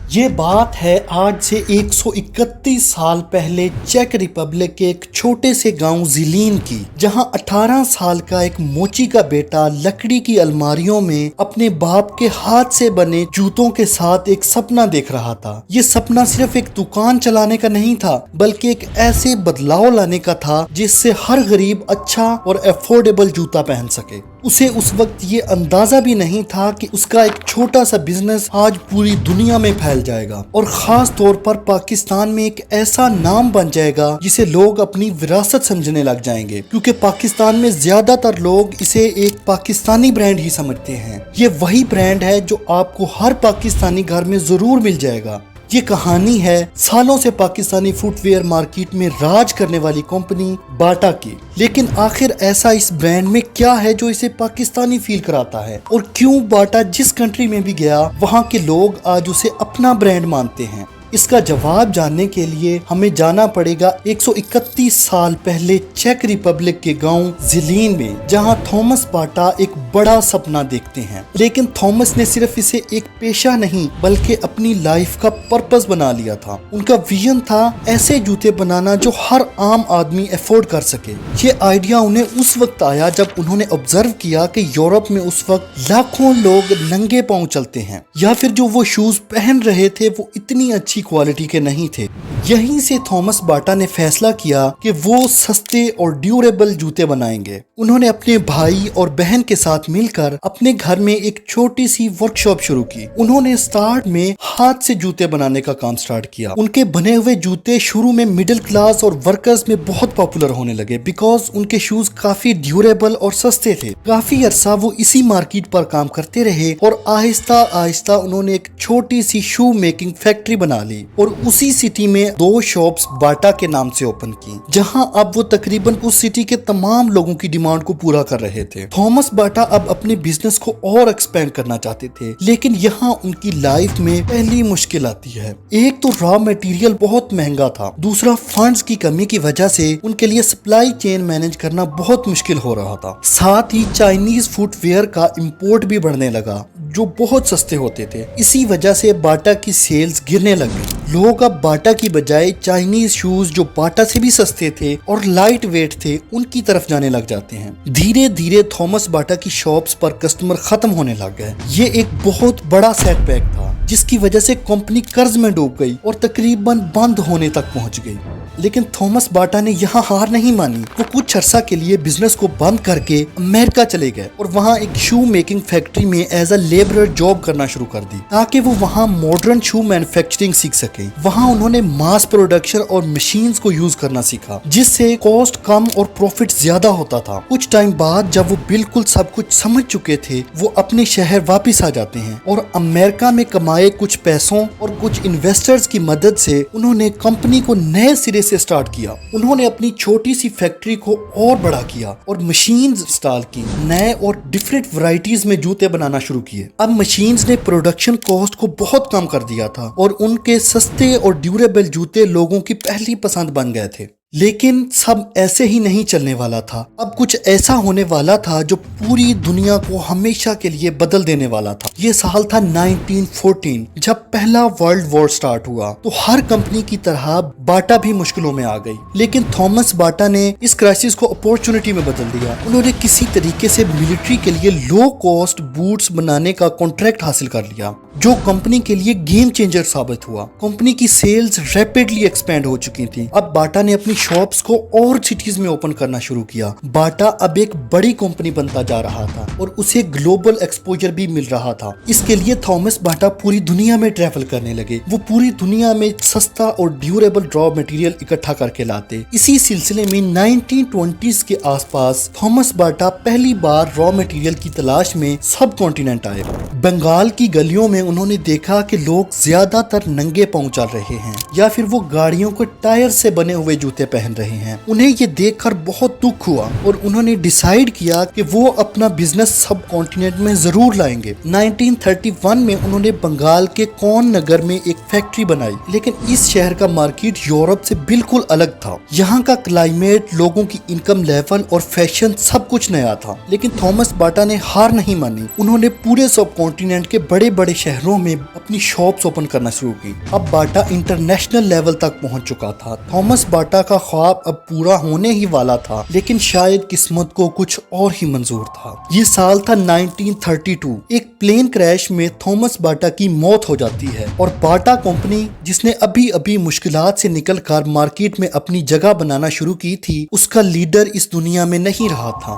یہ بات ہے آج سے 131 سال پہلے چیک ریپبلک کے ایک چھوٹے سے گاؤں زیلین کی، جہاں 18 سال کا ایک موچی کا بیٹا لکڑی کی الماریوں میں اپنے باپ کے ہاتھ سے بنے جوتوں کے ساتھ ایک سپنا دیکھ رہا تھا۔ یہ سپنا صرف ایک دکان چلانے کا نہیں تھا، بلکہ ایک ایسے بدلاؤ لانے کا تھا جس سے ہر غریب اچھا اور افورڈیبل جوتا پہن سکے۔ اسے اس وقت یہ اندازہ بھی نہیں تھا کہ اس کا ایک چھوٹا سا بزنس آج پوری دنیا میں پھیل جائے گا اور خاص طور پر پاکستان میں ایک ایسا نام بن جائے گا جسے لوگ اپنی وراثت سمجھنے لگ جائیں گے، کیونکہ پاکستان میں زیادہ تر لوگ اسے ایک پاکستانی برانڈ ہی سمجھتے ہیں۔ یہ وہی برانڈ ہے جو آپ کو ہر پاکستانی گھر میں ضرور مل جائے گا۔ یہ کہانی ہے سالوں سے پاکستانی فٹ ویئر مارکیٹ میں راج کرنے والی کمپنی باٹا کی۔ لیکن آخر ایسا اس برانڈ میں کیا ہے جو اسے پاکستانی فیل کراتا ہے، اور کیوں باٹا جس کنٹری میں بھی گیا وہاں کے لوگ آج اسے اپنا برانڈ مانتے ہیں؟ اس کا جواب جاننے کے لیے ہمیں جانا پڑے گا 131 سال پہلے چیک ریپبلک کے گاؤں زیلین میں، جہاں تھامس باٹا ایک بڑا سپنا دیکھتے ہیں۔ لیکن تھامس نے صرف اسے ایک پیشہ نہیں بلکہ اپنی لائف کا پرپس بنا لیا تھا۔ ان کا ویژن تھا ایسے جوتے بنانا جو ہر عام آدمی افورڈ کر سکے۔ یہ آئیڈیا انہیں اس وقت آیا جب انہوں نے آبزرو کیا کہ یورپ میں اس وقت لاکھوں لوگ ننگے پاؤں چلتے ہیں، یا پھر جو وہ شوز پہن رہے تھے وہ اتنی اچھی کوالٹی کے نہیں تھے۔ یہیں سے تھامس باٹا نے فیصلہ کیا کہ وہ سستے اور ڈیوریبل جوتے بنائیں گے۔ انہوں نے اپنے بھائی اور بہن کے ساتھ مل کر اپنے گھر میں ایک چھوٹی سی ورکشاپ شروع کی۔ انہوں نے سٹارٹ میں ہاتھ سے جوتے بنانے کا کام سٹارٹ کیا۔ ان کے بنے ہوئے جوتے شروع میں مڈل کلاس اور ورکرز میں بہت پاپولر ہونے لگے، بیکاز ان کے شوز کافی ڈیوریبل اور سستے تھے۔ کافی عرصہ وہ اسی مارکیٹ پر کام کرتے رہے اور آہستہ آہستہ انہوں نے ایک چھوٹی سی شو میکنگ فیکٹری بنا لی اور اسی سٹی میں 2 شاپس باٹا کے نام سے اوپن کی، جہاں اب وہ تقریباً اس سٹی کے تمام لوگوں کی ڈیمانڈ کو پورا کر رہے تھے۔ تھامس باٹا اب اپنے بزنس کو اور ایکسپینڈ کرنا چاہتے تھے، لیکن یہاں ان کی لائف میں پہلی مشکل آتی ہے۔ ایک تو را میٹیریل بہت مہنگا تھا، دوسرا فنڈز کی کمی کی وجہ سے ان کے لیے سپلائی چین مینج کرنا بہت مشکل ہو رہا تھا۔ ساتھ ہی چائنیز فٹ ویئر کا امپورٹ بھی بڑھنے لگا جو بہت سستے ہوتے تھے۔ اسی وجہ سے باٹا کی سیلز گرنے لگی۔ لوگ اب باٹا کی بجائے چائنیز شوز جو باٹا سے بھی سستے تھے اور لائٹ ویٹ تھے ان کی طرف جانے لگ جاتے ہیں۔ دھیرے دھیرے تھامس باٹا کی شاپس پر کسٹمر ختم ہونے لگ گئے۔ یہ ایک بہت بڑا سیٹ بیک تھا جس کی وجہ سے کمپنی قرض میں ڈوب گئی اور تقریباً بند ہونے تک پہنچ گئی۔ لیکن تھامس باٹا نے یہاں ہار نہیں مانی۔ وہ کچھ عرصہ کے لیے بزنس کو بند کر کے امریکہ چلے گئے اور وہاں ایک شو میکنگ فیکٹری میں ایز اے لیبرر جاب کرنا شروع کر دی، تاکہ وہ وہاں ماڈرن شو مینوفیکچرنگ سیکھ سکے۔ وہاں انہوں نے ماس پروڈکشن اور مشینز کو یوز کرنا سیکھا، جس سے کاسٹ کم اور پروفٹ زیادہ ہوتا تھا۔ کچھ ٹائم بعد جب وہ بالکل سب کچھ سمجھ چکے تھے، وہ اپنے شہر واپس آ جاتے ہیں اور امریکہ میں کمائے کچھ پیسوں اور کچھ انویسٹرز کی مدد سے انہوں نے کمپنی کو نئے سرے سے سٹارٹ کیا۔ انہوں نے اپنی چھوٹی سی فیکٹری کو اور بڑا کیا اور مشینز انسٹال کی، نئے اور ڈیفرنٹ ورائٹیز میں جوتے بنانا شروع کیے۔ اب مشینز نے پروڈکشن کاسٹ کو بہت کم کر دیا تھا اور ان کے سستے اور ڈیوریبل جوتے لوگوں کی پہلی پسند بن گئے تھے۔ لیکن سب ایسے ہی نہیں چلنے والا تھا۔ اب کچھ ایسا ہونے والا تھا جو پوری دنیا کو ہمیشہ کے لیے بدل دینے والا تھا۔ یہ سال تھا 1914، جب پہلا ورلڈ وار سٹارٹ ہوا تو ہر کمپنی کی طرح باٹا بھی مشکلوں میں آ گئی۔ لیکن تھامس باٹا نے اس کرائسس کو اپورچونٹی میں بدل دیا۔ انہوں نے کسی طریقے سے ملٹری کے لیے لو کاسٹ بوٹس بنانے کا کانٹریکٹ حاصل کر لیا، جو کمپنی کے لیے گیم چینجر ثابت ہوا۔ کمپنی کی سیلز ریپڈلی ایکسپینڈ ہو چکی تھی۔ اب باٹا نے اپنی شاپس کو اور سٹیز میں اوپن کرنا شروع کیا۔ باٹا اب ایک بڑی کمپنی بنتا جا رہا تھا اور اسے گلوبل ایکسپوجر بھی مل رہا تھا۔ اس کے لیے تھامس باٹا پوری دنیا میں ٹریول کرنے لگے۔ وہ پوری دنیا میں سستا اور ڈیوریبل را مٹیریل اکٹھا کر کے لاتے۔ اسی سلسلے میں 1920s کے آس پاس تھامس باٹا پہلی بار را مٹیریل کی تلاش میں سب کانٹیننٹ آئے۔ بنگال کی گلیوں میں انہوں نے دیکھا کہ لوگ زیادہ تر ننگے پاؤں چل رہے ہیں، یا پھر وہ گاڑیوں کے ٹائر سے بنے ہوئے جوتے پہن رہے ہیں۔ انہیں یہ دیکھ کر بہت دکھ ہوا اور انہوں نے ڈیسائیڈ کیا کہ وہ اپنا بزنس سب کانٹیننٹ میں ضرور لائیں گے۔ 1931 میں انہوں نے بنگال کے کون نگر میں ایک فیکٹری بنائی، لیکن اس شہر کا مارکیٹ یورپ سے بالکل الگ تھا۔ یہاں کا کلائمیٹ، لوگوں کی انکم لیول اور فیشن سب کچھ نیا تھا، لیکن تھامس باٹا نے ہار نہیں مانی۔ انہوں نے پورے سب کانٹیننٹ کے بڑے بڑے شہروں میں اپنی شاپس اوپن کرنا شروع کی۔ اب باٹا انٹرنیشنل لیول تک پہنچ چکا تھا۔ تھامس باٹا کا خواب اب پورا ہونے ہی والا تھا، لیکن شاید قسمت کو کچھ اور ہی منظور تھا۔ یہ سال تھا 1932۔ ایک پلین کریش میں تھامس باٹا کی موت ہو جاتی ہے اور باٹا کمپنی، جس نے ابھی مشکلات سے نکل کر مارکیٹ میں اپنی جگہ بنانا شروع کی تھی، اس کا لیڈر اس دنیا میں نہیں رہا تھا۔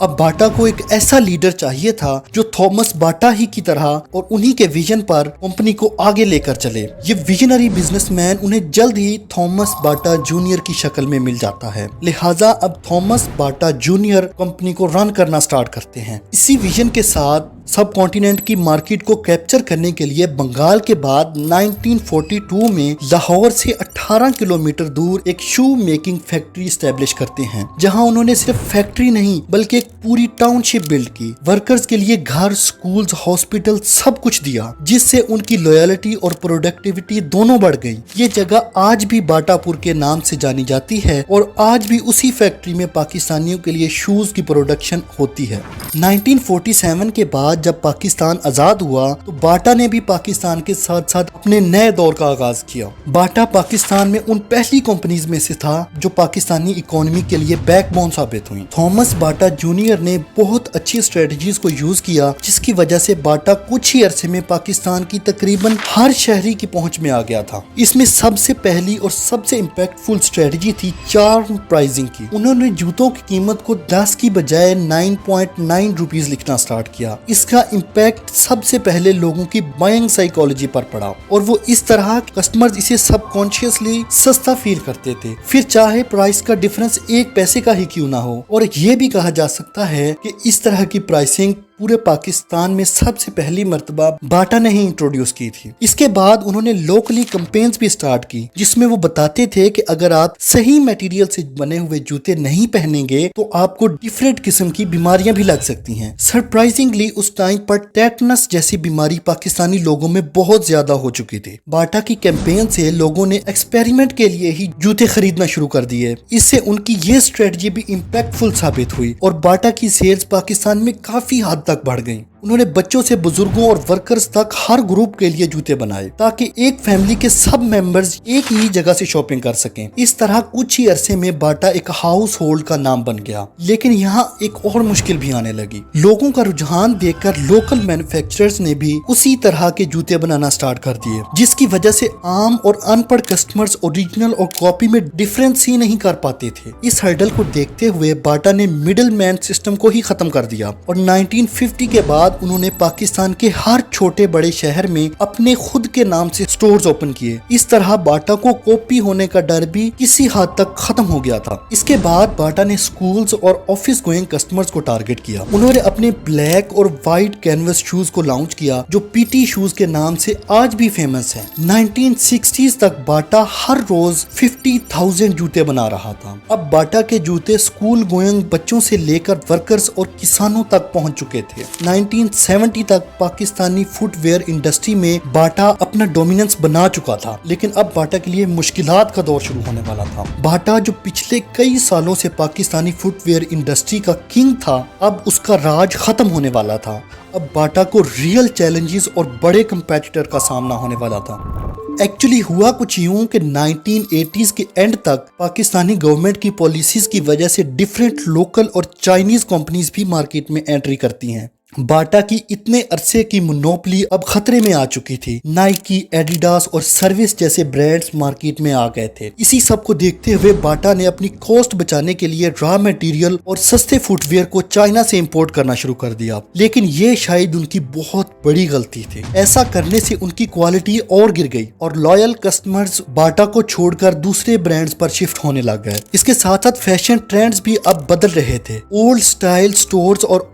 اب باٹا کو ایک ایسا لیڈر چاہیے تھا جو تھامس باٹا ہی کی طرح اور انہی کے ویژن پر کمپنی کو آگے لے کر چلے۔ یہ ویژنری بزنس مین انہیں جلد ہی تھامس باٹا جونیئر کی شکل میں مل جاتا ہے، لہٰذا اب تھامس باٹا جونیئر کمپنی کو رن کرنا سٹارٹ کرتے ہیں۔ اسی ویژن کے ساتھ سب کانٹیننٹ کی مارکیٹ کو کیپچر کرنے کے لیے بنگال کے بعد 1942 میں لاہور سے 18 کلومیٹر دور ایک شو میکنگ فیکٹری اسٹیبلش کرتے ہیں، جہاں انہوں نے صرف فیکٹری نہیں بلکہ ایک پوری ٹاؤن شپ بلڈ کی۔ ورکرز کے لیے گھر، سکولز، ہاسپٹل سب کچھ دیا، جس سے ان کی لویلٹی اور پروڈکٹیوٹی دونوں بڑھ گئی۔ یہ جگہ آج بھی باٹا پور کے نام سے جانی جاتی ہے اور آج بھی اسی فیکٹری میں پاکستانیوں کے لیے شوز کی پروڈکشن ہوتی ہے۔ 1947 کے بعد جب پاکستان آزاد ہوا تو باٹا نے بھی پاکستان کے ساتھ ساتھ اپنے نئے دور کا آغاز کیا۔ باٹا پاکستان میں ان پہلی کمپنیز میں سے تھا جو پاکستانی اکانومی کے لیے بیک بون ثابت ہوئی۔ تھامس باٹا جونیئر نے بہت اچھی اسٹریٹجیز کو یوز کیا، جس کی وجہ سے باٹا کچھ ہی عرصے میں پاکستان کی تقریباً ہر شہری کی پہنچ میں آ گیا تھا۔ اس میں سب سے پہلی اور سب سے امپیکٹ فل اسٹریٹجی تھی چارم پرائزنگ کی۔ انہوں نے جوتوں کی قیمت کو 10 کی بجائے 9.9 روپیز لکھنا سٹارٹ کیا۔ اس کا امپیکٹ سب سے پہلے لوگوں کی بائنگ سائیکالوجی پر پڑا اور وہ اس طرح کسٹمرز اسے سب کانشیسلی سستا فیل کرتے تھے، پھر چاہے پرائس کا ڈفرنس 1 پیسے کا ہی کیوں نہ ہو۔ اور یہ بھی کہا جا سکتا ہے کہ اس طرح کی پرائسنگ پورے پاکستان میں سب سے پہلی مرتبہ باٹا نے ہی انٹروڈیوس کی تھی۔ اس کے بعد انہوں نے لوکلی کمپینز بھی سٹارٹ کی، جس میں وہ بتاتے تھے کہ اگر آپ صحیح میٹیریل سے بنے ہوئے جوتے نہیں پہنیں گے تو آپ کو ڈیفرنٹ قسم کی بیماریاں بھی لگ سکتی ہیں۔ سرپرائزنگلی اس ٹائم پر ٹیٹنس جیسی بیماری پاکستانی لوگوں میں بہت زیادہ ہو چکی تھی۔ باٹا کی کیمپین سے لوگوں نے ایکسپیریمنٹ کے لیے ہی جوتے خریدنا شروع کر دیے۔ اس سے ان کی یہ اسٹریٹجی بھی امپیکٹ فل ثابت ہوئی اور باٹا کی سیلز پاکستان میں کافی حد تک بڑھ گئیں۔ انہوں نے بچوں سے بزرگوں اور ورکرز تک ہر گروپ کے لیے جوتے بنائے تاکہ ایک فیملی کے سب ممبرز ایک ہی جگہ سے شاپنگ کر سکیں۔ اس طرح کچھ ہی عرصے میں باٹا ایک ہاؤس ہولڈ کا نام بن گیا، لیکن یہاں ایک اور مشکل بھی آنے لگی۔ لوگوں کا رجحان دیکھ کر لوکل مینوفیکچررز نے بھی اسی طرح کے جوتے بنانا سٹارٹ کر دیے، جس کی وجہ سے عام اور ان پڑھ کسٹمرز اوریجنل اور کاپی میں ڈفرینس ہی نہیں کر پاتے تھے۔ اس ہرڈل کو دیکھتے ہوئے باٹا نے مڈل مین سسٹم کو ہی ختم کر دیا اور 1950 کے بعد انہوں نے پاکستان کے ہر چھوٹے بڑے شہر میں اپنے خود کے نام سے سٹورز اوپن کیے۔ اس طرح باٹا کو کاپی ہونے کا ڈر بھی کسی حد تک ختم ہو گیا تھا۔ اس کے بعد باٹا نے سکولز اور آفس گوئنگ کسٹمرز کو ٹارگٹ کیا۔ انہوں نے اپنے بلیک اور وائٹ کینوس شوز کو لانچ کیا جو پی ٹی شوز کے نام سے آج بھی فیمس ہیں۔ 1960s تک باٹا ہر روز 50,000 جوتے بنا رہا تھا۔ اب باٹا کے جوتے سکول گوئنگ بچوں سے لے کر ورکرز اور کسانوں تک پہنچ چکے تھے۔ 1970 تک پاکستانی فٹ ویئر انڈسٹری میں باٹا اپنا ڈومیننس بنا چکا تھا، لیکن اب باٹا کے لیے مشکلات کا دور شروع ہونے والا تھا۔ باٹا جو پچھلے کئی سالوں سے پاکستانی فٹ ویئر انڈسٹری کا کنگ تھا، اب اس کا راج ختم ہونے والا تھا۔ اب باٹا کو ریئل چیلنجز اور بڑے کمپیٹیٹر کا سامنا ہونے والا تھا۔ ایکچولی ہوا کچھ یوں کہ 1980s کے اینڈ تک پاکستانی گورنمنٹ کی پالیسیز کی وجہ سے ڈیفرنٹ لوکل اور چائنیز کمپنیز بھی مارکیٹ میں انٹری کرتی ہیں۔ باٹا کی اتنے عرصے کی مونوپلی اب خطرے میں آ چکی تھی۔ نائکی، ایڈیڈاس اور سروس جیسے برانڈز مارکیٹ میں آ گئے تھے۔ اسی سب کو دیکھتے ہوئے باٹا نے اپنی کاسٹ بچانے کے لیے را میٹیریل اور سستے فٹ ویئر کو چائنا سے امپورٹ کرنا شروع کر دیا، لیکن یہ شاید ان کی بہت بڑی غلطی تھی۔ ایسا کرنے سے ان کی کوالٹی اور گر گئی اور لائل کسٹمرز باٹا کو چھوڑ کر دوسرے برانڈز پر شفٹ ہونے لگ گئے۔ اس کے ساتھ ساتھ فیشن ٹرینڈز بھی اب بدل رہے تھے۔ اولڈ سٹائل سٹورز اور